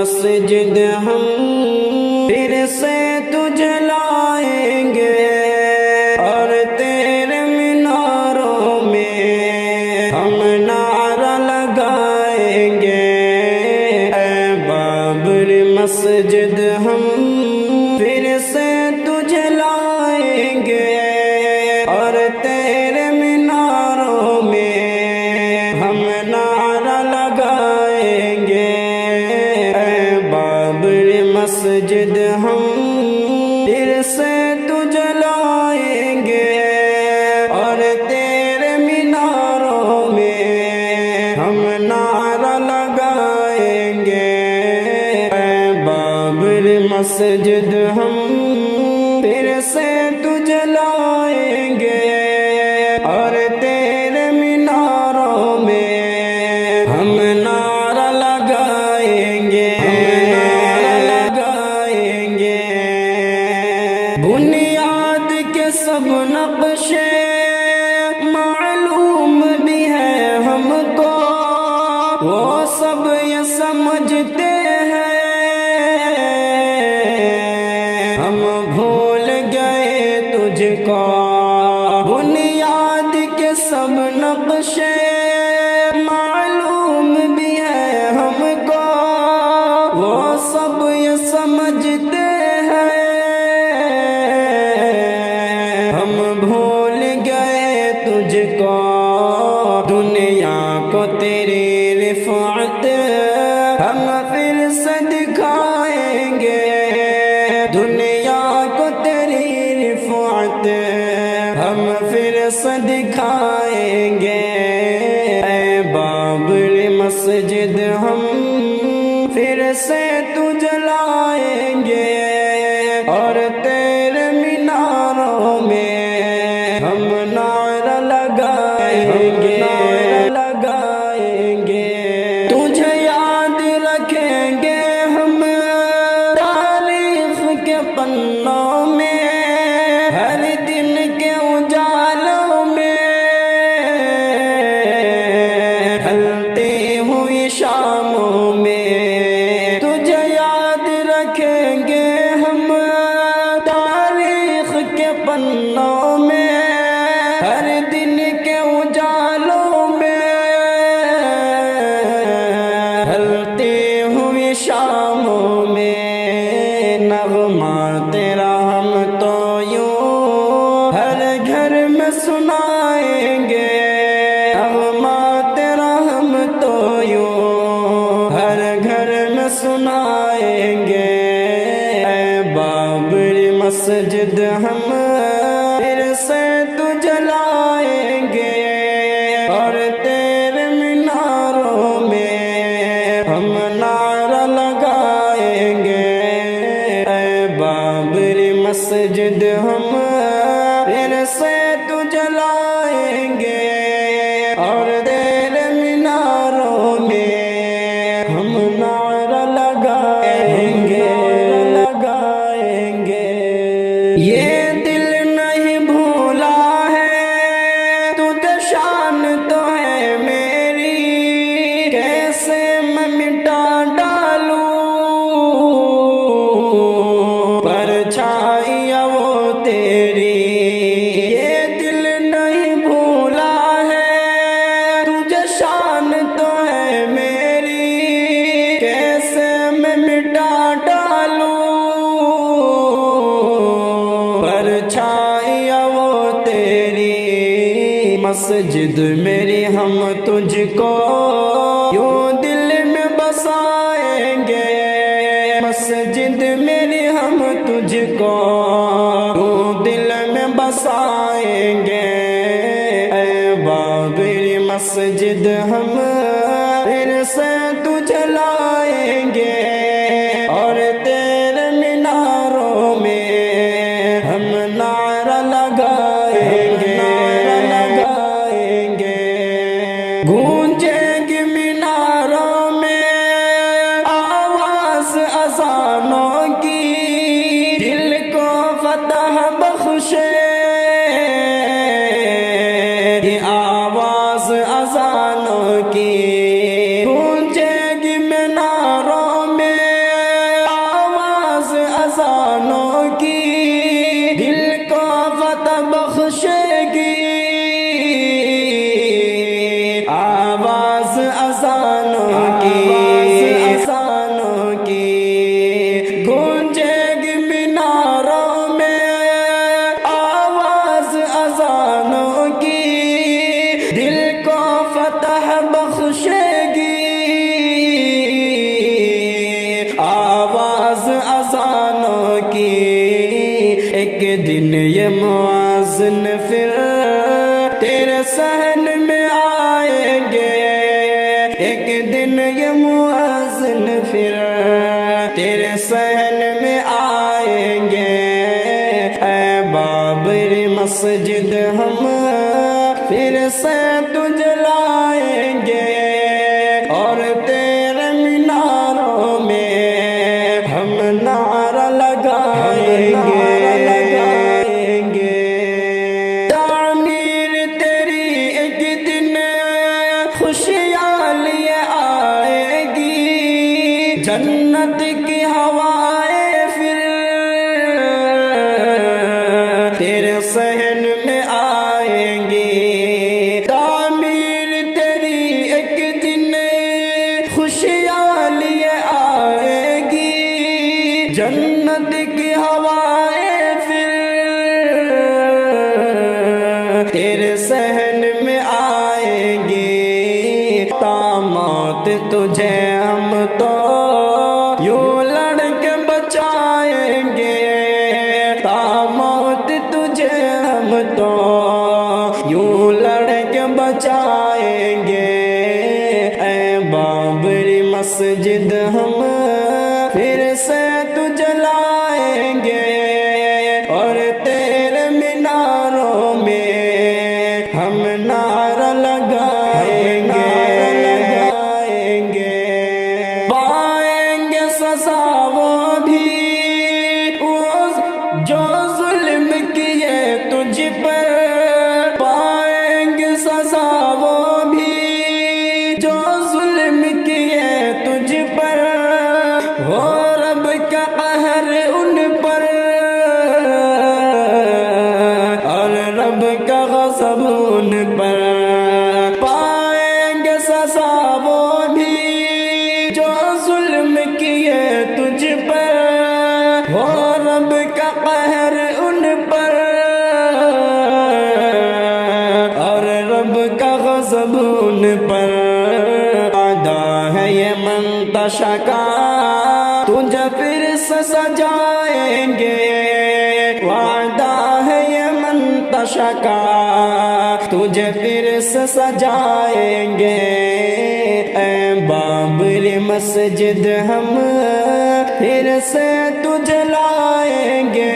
مسجد ہم پھر سے تجھے لائیں گے، اور تیرے میناروں میں ہم نعرہ لگائیں گے۔ اے بابر مسجد ہم پھر سے تجھے لائیں گے، اور تیرے میناروں میں ہم نعرہ لگائیں گے۔ اے بابر مسجد ہم پھر سے تجھے لائیں گے، اور تیرے میناروں میں ہم نعرہ لگائیں گے۔ اے بابر مسجد ہم پھر سے تجھے لائیں گے، اور تیرے میناروں میں ہم نعرہ لگائیں گے، لگائیں گے۔ بنیاد کے سب نقشے معلوم بھی ہے ہم کو، وہ سب یہ سمجھتے ہیں ہم بھول گئے تجھ کو۔ بنیاد کے سب نقشے معلوم بھی ہے ہم کو، وہ سب یہ سمجھتے ہیں ہم بھول گئے تجھ کو۔ دنیا کو تیری رفعت ہم پھر سے دکھائیں گے، دنیا کو تیری رفعت ہم پھر سے دکھائیں گے۔ اے بابر مسجد ہم پھر سے تجھے لائیں گے، اور تیرے میناروں میں ہم نعرہ لگائیں گے، لگائیں گے۔ تجھے یاد رکھیں گے ہم تاریخ کے پنوں میں، ہر دن کے اجالوں میں، ڈھلتی ہوئی شاموں میں۔ تجھے یاد رکھیں گے ہم تاریخ کے پنوں میں، ہر دن کے اجالوں میں، ڈھلتی ہوئی شاموں میں۔ نغمہ تیرا ہم تو یوں ہر گھر میں سنائیں گے، نغمہ تیرا ہم تو یوں ہر گھر میں سنائیں گے۔ اے بابر مسجد ہم پھر سے تجھے لائیں گے، اور تیرے میناروں میں ہم نعرہ لگائیں گے۔ اے بابر مسجد ہم پھر سے تجھے لائیں گے، اور تیرے میناروں میں ہم نعرہ لگائیں گے، لگائیں گے۔ یہ دل نہیں بھولا ہے تجھے شان تو ہے میری، کیسے میں مٹا ڈالوں پرچھائیاں وہ تیری۔ یہ دل نہیں بھولا ہے تجھے شان تو ہے میری، کیسے میں مٹا ڈالوں پرچھائیاں وہ تیری۔ مسجد میری ہم تجھ کو یوں دل میں بسائیں گے، مسجد میری ہم تجھ کو یوں دل میں بسائیں گے۔ اے بابر مسجد ہم پھر سے تجھے لائیں گے، اور تیرے میناروں میں ہم نعرہ لگائیں گے، لگائیں گے۔ گونجیں گی میناروں میں آواز اذانوں کی، دل کو فتح بخشے یہ آواز اذانوں کی۔ پوشیگی آواز اذانوں کی، ایک دن یہ مؤذن پھر تیرے صحن میں آئیں گے، ایک دن یہ مؤذن پھر تیرے صحن میں آئیں گے، اے بابر مسجد ہم پھر سے تجھ لائیں گے، اور تیرے میناروں میں ہم نعرہ لگائیں گے۔ تعمیر تیری ایک دن خوشیاں لیے آئے گی، جنت کی ہوائیں پھر تیرے صحن میں آئیں گی۔ تعمیر تیری ایک دن خوشیاں لیے آئے گی، جنت کی ہوائیں پھر تیرے صحن میں آئیں گی۔ موت تجھے ہم تو یوں لڑ کے بچائیں گے، موت تجھے ہم تو یوں لڑ کے بچائیں گے، اے بابری مسجد ہم پھر سے تجھ لائیں گے، اور تیرے میناروں میں ہم نعرہ لگائیں گے۔ پائیں گے سزا وہ بھی جو ظلم کیے تجھ پر، پائیں گے سزا وہ بھی جو ظلم کیے تجھ پر، ہو رب کا قہر ان پر، اور رب کا غضب ان پر، پائیں گے سزا وہ بھی جو ظلم کیے تجھ پر، ہو رب کا قہر ان پر، اور رب کا غضب ان پر۔ وعدہ ہے یہ منتشا کا تجھے پھر سے سجائیں گے، وعدہ ہے یہ منتشا کا تجھے پھر سے سجائیں گے، اے بابری مسجد ہم پھر سے تجھ لائیں گے،